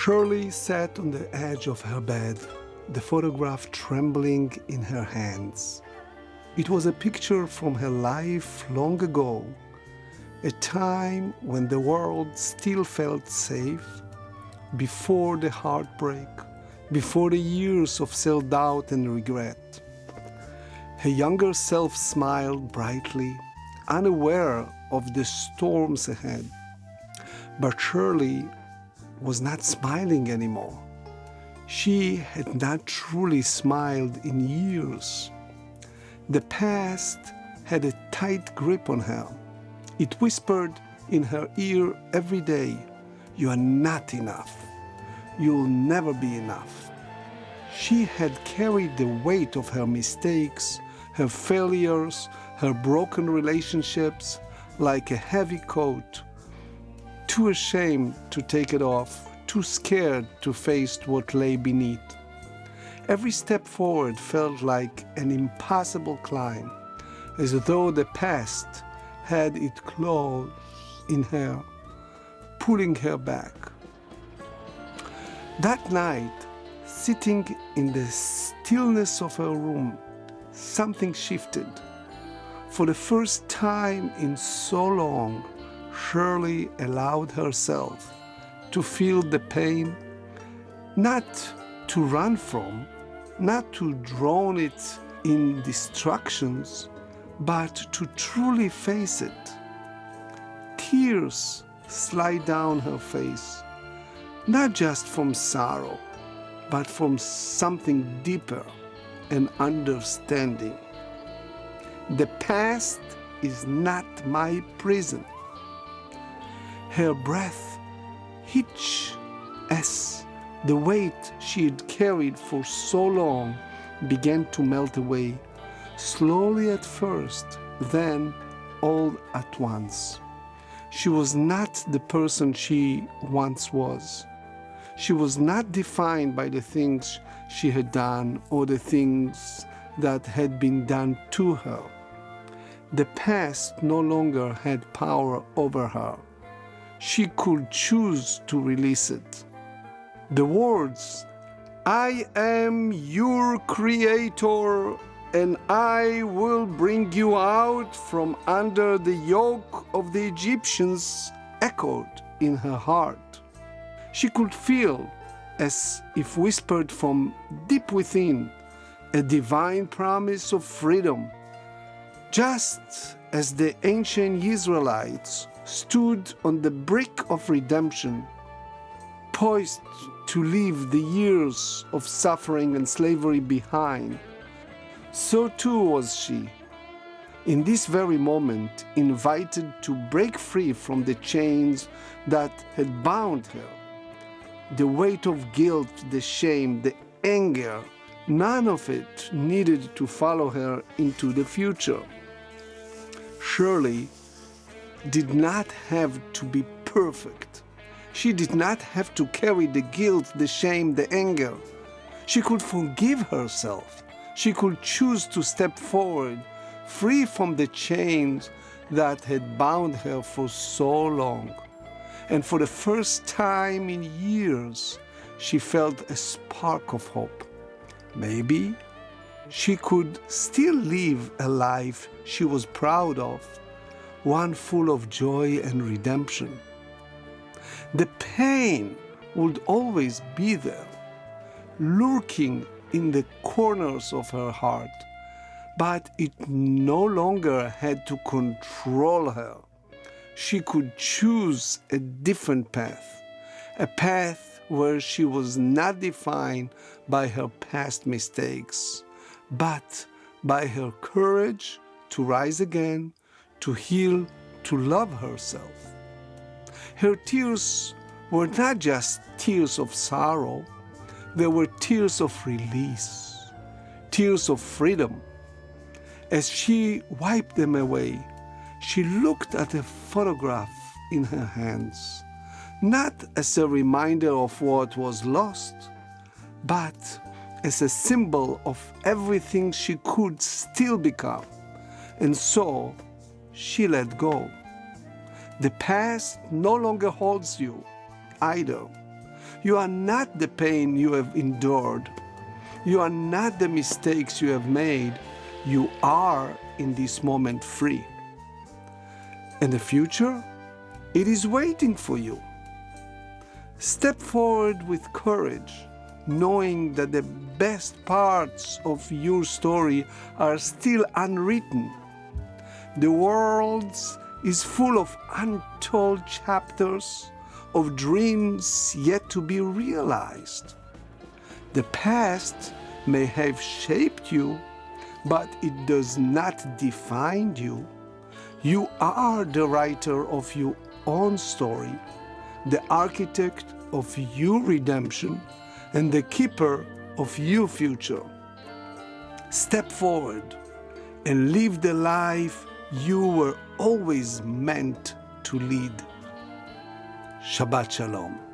Shirley sat on the edge of her bed, the photograph trembling in her hands. It was a picture from her life long ago, a time when the world still felt safe, before the heartbreak, before the years of self-doubt and regret. Her younger self smiled brightly, unaware of the storms ahead. But Shirley was not smiling anymore. She had not truly smiled in years. The past had a tight grip on her. It whispered in her ear every day, "You are not enough. You'll never be enough." She had carried the weight of her mistakes, her failures, her broken relationships like a heavy coat, too ashamed to take it off, too scared to face what lay beneath. Every step forward felt like an impossible climb, as though the past had its claws in her, pulling her back. That night, sitting in the stillness of her room, something shifted. For the first time in so long, Shirley allowed herself to feel the pain, not to run from, not to drown it in distractions, but to truly face it. Tears slid down her face, not just from sorrow, but from something deeper, an understanding. The past is not my prison. Her breath hitched as the weight she had carried for so long began to melt away, slowly at first, then all at once. She was not the person she once was. She was not defined by the things she had done or the things that had been done to her. The past no longer had power over her. She could choose to release it. The words, "I am your creator, and I will bring you out from under the yoke of the Egyptians," echoed in her heart. She could feel, as if whispered from deep within, a divine promise of freedom. Just as the ancient Israelites stood on the brink of redemption, poised to leave the years of suffering and slavery behind, so too was she, in this very moment, invited to break free from the chains that had bound her. The weight of guilt, the shame, the anger, none of it needed to follow her into the future. Shirley did not have to be perfect. She did not have to carry the guilt, the shame, the anger. She could forgive herself. She could choose to step forward, free from the chains that had bound her for so long. And for the first time in years, she felt a spark of hope. Maybe she could still live a life she was proud of, one full of joy and redemption. The pain would always be there, lurking in the corners of her heart, but it no longer had to control her. She could choose a different path, a path where she was not defined by her past mistakes, but by her courage to rise again, to heal, to love herself. Her tears were not just tears of sorrow, they were tears of release, tears of freedom. As she wiped them away, she looked at a photograph in her hands, not as a reminder of what was lost, but as a symbol of everything she could still become. And so she let go. The past no longer holds you either. You are not the pain you have endured. You are not the mistakes you have made. You are in this moment free. And the future, it is waiting for you. Step forward with courage, knowing that the best parts of your story are still unwritten. The world is full of untold chapters of dreams yet to be realized. The past may have shaped you, but it does not define you. You are the writer of your own story, the architect of your redemption, and the keeper of your future. Step forward and live the life you were always meant to lead. Shabbat Shalom.